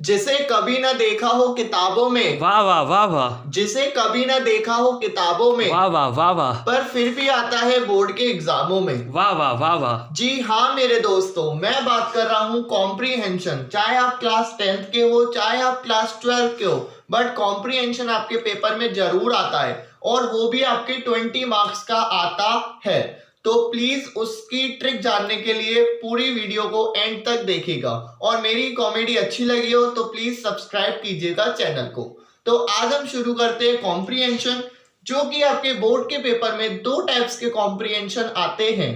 जिसे कभी न देखा हो किताबों में, वाह वाह वाह वाह, जिसे कभी न देखा हो किताबों में, वाह वाह वाह वाह, पर फिर भी आता है बोर्ड के एग्जामों में। वाह वाह वाह वाह। जी हाँ मेरे दोस्तों, मैं बात कर रहा हूँ कॉम्प्रीहेंशन। चाहे आप क्लास 10th के हो, चाहे आप क्लास 12th के हो, बट कॉम्प्रीहेंशन आपके पेपर में जरूर आता है, और वो भी आपके 20 मार्क्स का आता है। तो प्लीज उसकी ट्रिक जानने के लिए पूरी वीडियो को एंड तक देखिएगा, और मेरी कॉमेडी अच्छी लगी हो तो प्लीज सब्सक्राइब कीजिएगा चैनल को। तो आज हम शुरू करते हैं कॉम्प्रीहेंशन, जो कि आपके बोर्ड के पेपर में दो टाइप्स के कॉम्प्रीहेंशन आते हैं।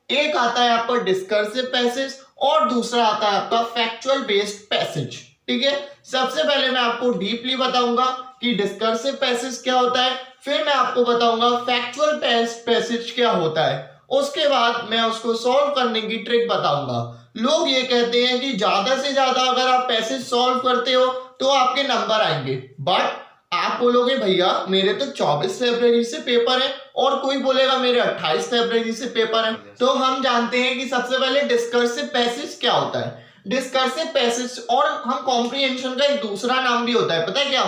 एक आता है आपका डिस्कर्सिव पैसेज और दूसरा आता है आपका फैक्चुअल बेस्ड पैसेज। ठीक है, सबसे पहले मैं आपको डीपली बताऊंगा कि डिस्कर्सिव पैसेज क्या होता है, फिर मैं आपको बताऊंगा फैक्चुअल पैसेज क्या होता है, उसके बाद मैं उसको सॉल्व करने की ट्रिक बताऊंगा। लोग ये कहते हैं कि ज्यादा से ज्यादा अगर आप पैसेज सॉल्व करते हो तो आपके नंबर आएंगे, बट आप बोलोगे भैया मेरे तो 24 फरवरी से पेपर है, और कोई बोलेगा मेरे 28 फरवरी से पेपर है। तो हम जानते हैं कि सबसे पहले डिस्कर्सिव पैसेज क्या होता है। डिस्कर्सिव पैसेज, और हम कॉम्प्रीहेंशन का एक दूसरा नाम भी होता है, पता है क्या?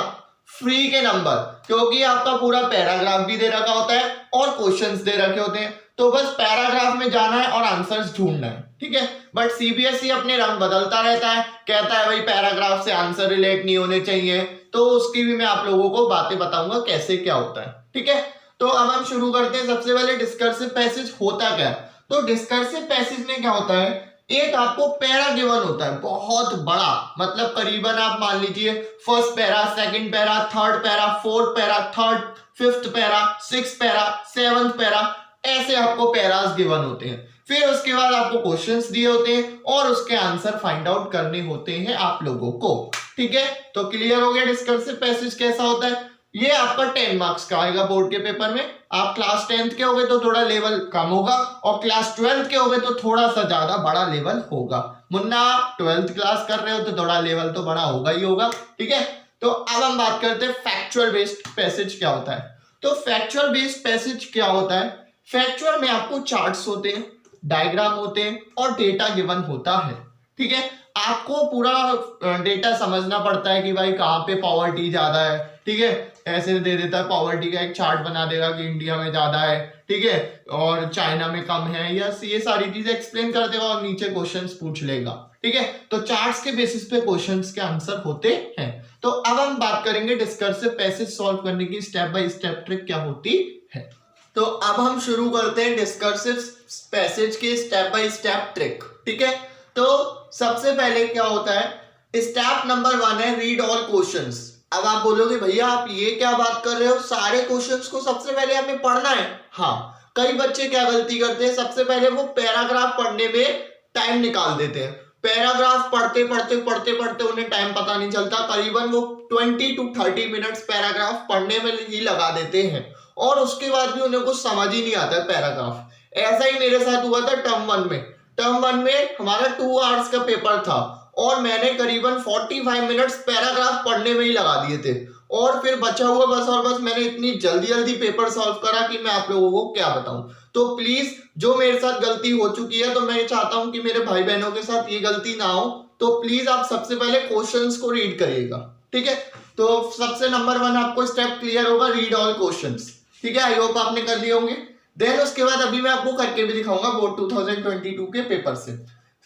फ्री के नंबर, क्योंकि आपका पूरा पैराग्राफ भी दे रखा होता है और क्वेश्चंस दे रखे होते हैं, तो बस पैराग्राफ में जाना है और आंसर्स ढूंढना है। ठीक है, बट सीबीएसई अपने रंग बदलता रहता है, कहता है भाई पैराग्राफ से आंसर रिलेट नहीं होने चाहिए, तो उसकी भी मैं आप लोगों को बातें बताऊंगा कैसे क्या होता है। ठीक है, तो अब हम शुरू करते हैं। सबसे पहले डिस्कर्सिव पैसेज होता क्या है? तो डिस्कर्सिव पैसेज में क्या होता है, एक आपको पैरा गिवन होता है बहुत बड़ा, मतलब करीबन आप मान लीजिए first para, second para, third para, fourth para, third, fifth para, six para, seventh para, ऐसे आपको पैरास गिवन होते हैं। फिर उसके बाद आपको क्वेश्चंस दिए होते हैं और उसके आंसर फाइंड आउट करने होते हैं आप लोगों को। ठीक है, तो क्लियर हो गया डिस्कर्सिव पैसेज कैसा होता है। ये आपका 10 मार्क्स का आएगा बोर्ड के पेपर में। आप क्लास 10th के होगे तो थोड़ा लेवल कम होगा, और क्लास 12th के होगे तो थोड़ा सा ज्यादा बड़ा लेवल होगा। मुन्ना 12th क्लास कर रहे हो तो थोड़ा लेवल तो बड़ा होगा ही होगा। ठीक है, तो अब हम बात करते हैं फैक्चुअल बेस्ड पैसेज क्या होता है। तो फैक्चुअल बेस्ड पैसेज क्या होता है? फैक्चुअल में आपको चार्ट्स होते हैं, डायग्राम होते हैं और डेटा गिवन होता है। ठीक है, आपको पूरा डेटा समझना पड़ता है कि भाई कहाँ पे पॉवर्टी ज्यादा है। ठीक है, ऐसे दे देता है पॉवर्टी का एक चार्ट बना देगा कि इंडिया में ज्यादा है, ठीक है, और चाइना में कम है, या ये सारी चीजें एक्सप्लेन कर देगा और नीचे क्वेश्चंस पूछ लेगा। ठीक है, तो चार्ट्स के बेसिस पे क्वेश्चंस के आंसर होते हैं। तो अब हम बात करेंगे डिस्कर्सिव पैसेज सॉल्व करने की स्टेप बाय स्टेप ट्रिक क्या होती है। तो अब हम शुरू करते हैं डिस्कर्सिव पैसेज के स्टेप बाय स्टेप ट्रिक। ठीक है, तो सबसे पहले क्या होता है, स्टेप नंबर 1 है रीड ऑल क्वेश्चंस। अब आप बोलोगे भैया आप ये क्या बात कर रहे हो, सारे क्वेश्चंस को सबसे पहले हमें पढ़ना है? हाँ, कई बच्चे क्या गलती करते हैं, सबसे पहले वो पैराग्राफ पढ़ने में टाइम निकाल देते हैं। पैराग्राफ पढ़ते पढ़ते पढ़ते पढ़ते उन्हें टाइम पता नहीं चलता, करीबन वो 20 to 30 मिनट्स पैराग्राफ पढ़ने में ही लगा देते हैं, और उसके बाद भी उन्हें कुछ समझ ही नहीं आता है पैराग्राफ। ऐसा ही मेरे साथ हुआ था टर्म 1 में। टर्म 1 में हमारा 2 आवर्स का पेपर था, और मैंने करीबन 45 मिनट्स पैराग्राफ पढ़ने में ही लगा दिए थे, और फिर बचा हुआ बस और बस मैंने इतनी जल्दी जल्दी पेपर सॉल्व करा कि मैं आप लोगों को क्या बताऊं। तो प्लीज, जो मेरे साथ गलती हो चुकी है, तो मैं चाहता हूं कि मेरे भाई बहनों के साथ ये गलती ना हो, तो प्लीज आप सबसे पहले क्वेश्चंस को रीड करिएगा। ठीक है, तो सबसे नंबर 1 आपको स्टेप क्लियर होगा, रीड ऑल क्वेश्चंस। ठीक है, आई होप आपने कर लिए होंगे। देन उसके बाद अभी मैं आपको करके भी दिखाऊंगा बोर्ड 2022 के पेपर से।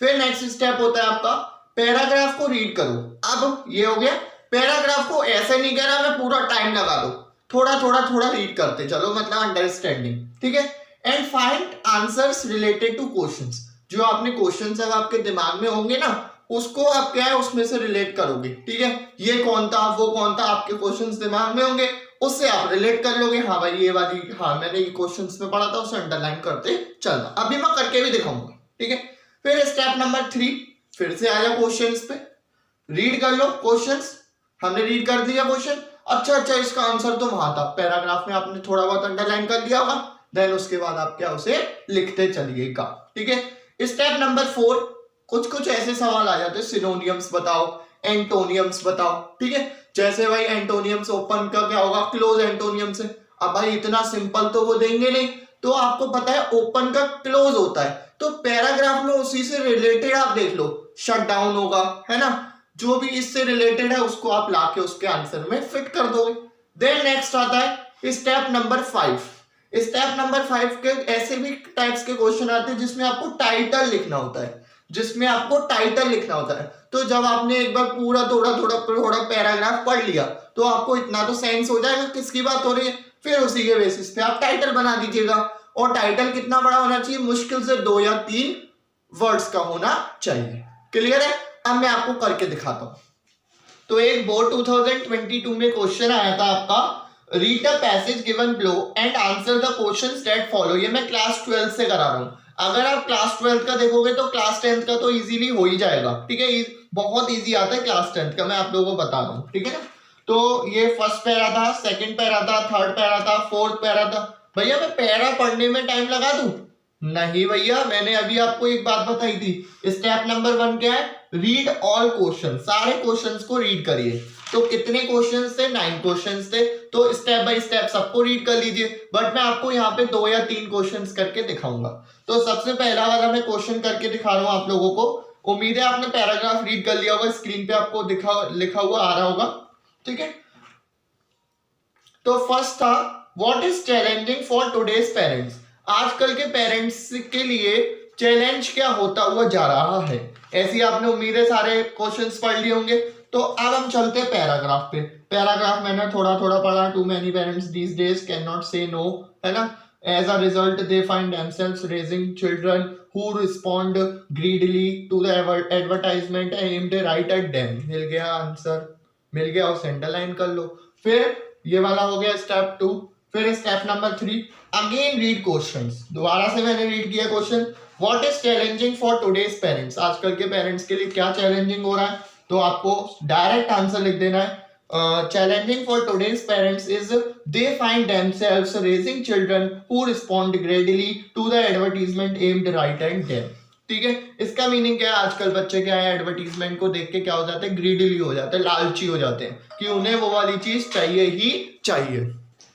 फिर नेक्स्ट स्टेप होता है आपका पैराग्राफ को रीड करो। अब ये हो गया, पैराग्राफ को ऐसे नहीं कहना मैं पूरा टाइम लगा दो, थोड़ा थोड़ा थोड़ा रीड करते चलो, मतलब अंडरस्टैंडिंग। ठीक है, and find answers related two questions. जो आपने क्वेश्चंस अब आपके दिमाग में होंगे ना, उसको आप क्या है उसमें से रिलेट करोगे। ठीक है, ये कौन था वो कौन था, आपके क्वेश्चंस दिमाग में होंगे, उससे आप रिलेट कर लोगे। हाँ भाई ये वाली, हाँ मैंने ये क्वेश्चंस में पढ़ा था, उसे अंडरलाइन करते चलना। अभी मैं करके भी दिखाऊंगा। ठीक है, फिर स्टेप नंबर 3, फिर से आ जाओ क्वेश्चंस पे, रीड कर लो क्वेश्चंस। हमने रीड कर दिया क्वेश्चन, अच्छा इसका आंसर तो वहां था, पैराग्राफ में आपने थोड़ा बहुत अंडरलाइन कर लिया होगा। देन उसके बाद आप क्या उसे लिखते चलिएगा। ठीक है, स्टेप नंबर 4, कुछ ऐसे सवाल आ जाते हैं, सिनोनियम्स बताओ, एंटोनियम्स बताओ। ठीक है, जैसे भाई एंटोनियम्स ओपन का क्या होगा, क्लोज एंटोनियम्स है। अब भाई इतना सिंपल तो वो देंगे नहीं, तो आपको पता है ओपन का क्लोज होता है, तो पैराग्राफ में उसी से रिलेटेड आप देख लो, शट डाउन होगा, है ना, जो भी इससे रिलेटेड है उसको आप लाके उसके आंसर में फिट कर दोगे। देन नेक्स्ट आता है स्टेप नंबर 5। स्टेप नंबर 5 के ऐसे भी टाइप्स के क्वेश्चन आते हैं जिसमें आपको टाइटल लिखना होता है, तो जब आपने एक बार पूरा थोड़ा पैराग्राफ पढ़ लिया तो आपको इतना तो सेंस हो जाएगा किसकी बात हो रही है, फिर उसी के बेसिस पे आप टाइटल बना दीजिएगा। और टाइटल कितना बड़ा होना चाहिए, मुश्किल से 2 या 3 वर्ड्स का होना चाहिए। क्लियर है? अब मैं आपको करके दिखाता हूं। तो एक बोर्ड 2022 में क्वेश्चन आया था आपका, read the passage given below and answer the questions that follow. ये मैं क्लास 12 से करा रहा हूं। अगर आप क्लास 12 का देखोगे तो क्लास 10 का तो इजीली हो ही जाएगा, ठीक है, बहुत इजी आता है क्लास 10 का, मैं आप लोगों को बता रहा हूं, ठीक है ना। तो ये फर्स्ट पैरा था, सेकंड पैरा था, थर्ड पैरा था, फोर्थ पैरा था। भैया मैं पैरा पढ़ने में टाइम लगा दूं? नहीं भैया, मैंने अभी आपको एक बात बताई थी। स्टेप नंबर 1 क्या है, रीड ऑल क्वेश्चन, सारे क्वेश्चंस को रीड करिए। तो कितने क्वेश्चंस थे, 9 क्वेश्चंस थे, तो स्टेप बाय स्टेप सबको रीड कर लीजिए। बट मैं आपको यहाँ पे 2 या 3 क्वेश्चंस करके दिखाऊंगा। तो सबसे पहला वाला मैं क्वेश्चन करके दिखा रहा हूँ आप लोगों को। उम्मीद है आपने पैराग्राफ रीड कर लिया होगा, स्क्रीन पे आपको लिखा हुआ आ रहा होगा, ठीक है। तो फर्स्ट था, what is challenging for today's parents. आजकल के पेरेंट्स के लिए चैलेंज क्या होता हुआ जा रहा है। ऐसी आपने उम्मीद है सारे क्वेश्चंस पढ़ लिए होंगे। तो अब हम चलते हैं पैराग्राफ पे। पैराग्राफ मैंने थोड़ा पढ़ा। Too many parents these days can not say no, है ना। As a result they find themselves raising children who respond greedily to the advertisement aimed right at them. मिल गया आंसर, मिल गया, उसे अंडरलाइन कर लो। फिर ये वाला हो गया स्टेप 2। फिर step number 3, again read questions. दोबारा से मैंने रीड किया question, what is challenging for today's parents. आजकल के पेरेंट्स के लिए क्या चैलेंजिंग हो रहा है, तो आपको डायरेक्ट आंसर लिख देना है। Challenging for today's parents is they find themselves raising children who respond greedily to the advertisement aimed right at them. ठीक है, इसका मीनिंग क्या है, आजकल बच्चे क्या है, एडवर्टीजमेंट को देख के क्या हो जाते हैं, ग्रीडली हो जाते हैं, लालची हो जाते हैं कि उन्हें वो वाली चीज चाहिए ही चाहिए।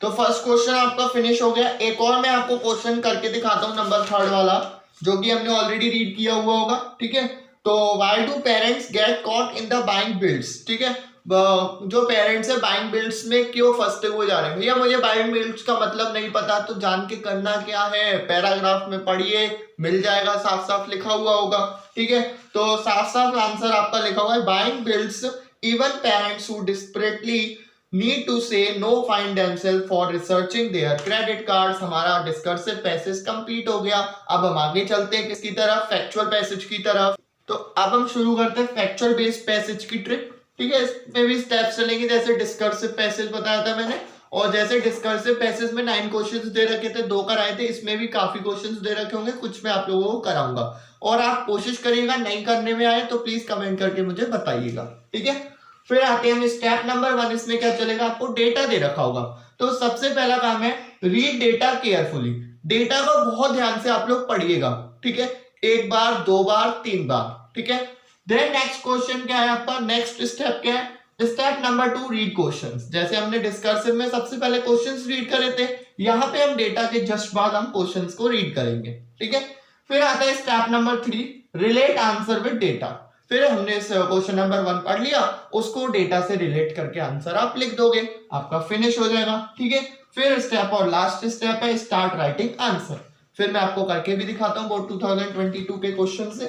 तो फर्स्ट क्वेश्चन आपका फिनिश हो गया। एक और मैं आपको क्वेश्चन करके दिखाता हूँ, नंबर 3 वाला, जो कि हमने ऑलरेडी रीड किया हुआ होगा, ठीक है। तो why do parents get caught in the buying builds, ठीक है। जो पेरेंट्स है बाइंग बिल्ड्स में क्यों फंसते हुए जा रहे हैं। भैया मुझे बाइंग बिल्ड्स का मतलब नहीं पता, तो जान के करना क्या है, पैराग्राफ में पढ़िए, मिल जाएगा, साफ साफ लिखा हुआ होगा, ठीक है। तो साफ साफ आंसर आपका लिखा हुआ है, buying builds even parents who desperately need to say no find themself for researching their credit cards. हमारा डिस्कर्सिव पैसेज कंप्लीट हो गया। अब हम आगे चलते हैं किसकी तरफ, फैक्चुअल पैसेज की तरफ। तो अब हम शुरू करते हैं फैक्चुअल बेस्ड पैसेज की ट्रिक, ठीक है। इसमें भी स्टेप्स चलेंगे, जैसे डिस्कर्सिव पैसेज बताया था मैंने, और जैसे डिस्कर्सिव पैसेज में 9 क्वेश्चंस दे रखे थे, 2 कराए थे, इसमें भी काफी क्वेश्चंस दे रखे होंगे, कुछ मैं आप लोगों को कराऊंगा। और आप कोशिश करिएगा, नहीं करने में आए तो प्लीज कमेंट करके मुझे बताइएगा, ठीक है। फिर आते हैं हम स्टेप नंबर 1। इसमें क्या चलेगा, आपको डेटा दे रखा होगा। तो सबसे पहला काम है, रीड डेटा केयरफुली। डेटा को बहुत ध्यान से आप लोग पढ़िएगा, ठीक है, 1 बार 2 बार 3 बार, ठीक है। देन नेक्स्ट क्वेश्चन क्या है आपका, नेक्स्ट स्टेप क्या है, स्टेप नंबर 2, रीड क्वेश्चंस। जैसे हमने डिस्कर्सिव में सबसे पहले क्वेश्चंस रीड करे थे, यहाँ पे हम डेटा के जस्ट बाद हम क्वेश्चंस को रीड करेंगे, ठीक है। फिर आता है step number 3, relate answer with data. फिर हमने क्वेश्चन नंबर 1 पढ़ लिया, उसको डेटा से रिलेट करके आंसर आप लिख दोगे, आपका फिनिश हो जाएगा, ठीक है। फिर स्टेप और लास्ट स्टेप है, स्टार्ट राइटिंग आंसर। फिर मैं आपको करके भी दिखाता हूँ बोर्ड 2022 के क्वेश्चन से,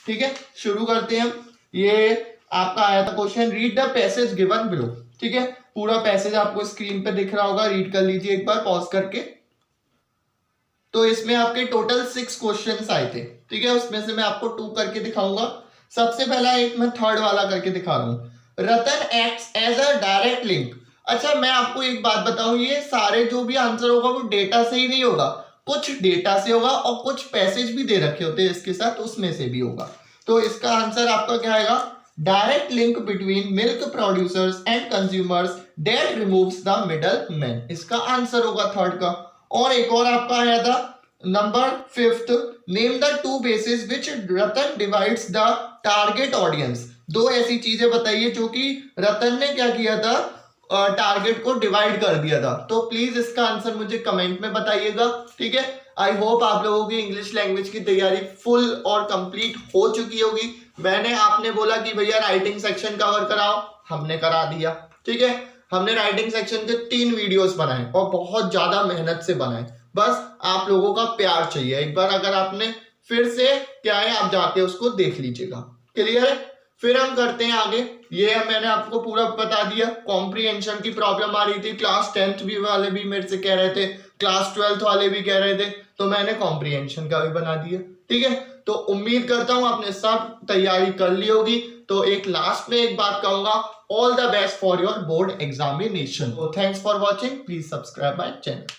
ठीक है। शुरू करते हैं हम। ये आपका आया था question, read the passage given below, ठीक है। पूरा पैसेज आपको स्क्रीन पे दिख रहा होगा, रीड कर लीजिए एक बार पॉज करके। तो इसमें आपके टोटल 6 क्वेश्चंस आए थे, ठीक है। उसमें से मैं आपको 2 करके दिखाऊंगा। सबसे पहला एक मैं 3rd वाला करके दिखा रहा हूँ, Ratan acts as a direct link. अच्छा मैं आपको एक बात बताऊं, ये सारे जो भी आंसर होगा वो डेटा से ही नहीं होगा, कुछ डेटा से होगा और कुछ पैसेज भी दे रखे होते हैं इसके साथ, उसमें से भी होगा। तो इसका आंसर आपका क्या आएगा, direct link between milk producers and consumers that removes the middle man. इसका आंसर होगा 3rd का। और एक और आपका आया था number 5th, name the 2 basis which Ratan divides the target audience. 2 ऐसी चीजें बताइए जो कि रतन ने क्या किया था, टारगेट को डिवाइड कर दिया था। तो प्लीज इसका आंसर मुझे कमेंट में बताइएगा, ठीक है। आई होप आप लोगों की इंग्लिश लैंग्वेज की तैयारी फुल और कंप्लीट हो चुकी होगी। आपने बोला कि भैया राइटिंग सेक्शन कवर कराओ, हमने करा दिया। ठीक है, हमने राइटिंग सेक्शन के 3 वीडियोस बनाए और बहुत ज्यादा मेहनत से बनाए। बस आप लोगों का प्यार चाहिए। एक बार अगर आपने फिर से क्या है, आप जाके उसको देख लीजिएगा। क्लियर है? फिर हम करते हैं आगे। ये मैंने आपको पूरा बता दिया। कॉम्प्रीहेंशन की प्रॉब्लम आ रही थी, क्लास 10th भी वाले भी मेरे से कह रहे थे, क्लास 12th वाले भी कह रहे थे, तो मैंने कॉम्प्रीहेंशन का भी बना दिया। ठीक है, तो उम्मीद करता हूं आपने सब तैयारी कर ली होगी। तो एक लास्ट में एक बात कहूंगा, all the best for your board examination. Thanks for watching, please subscribe my channel.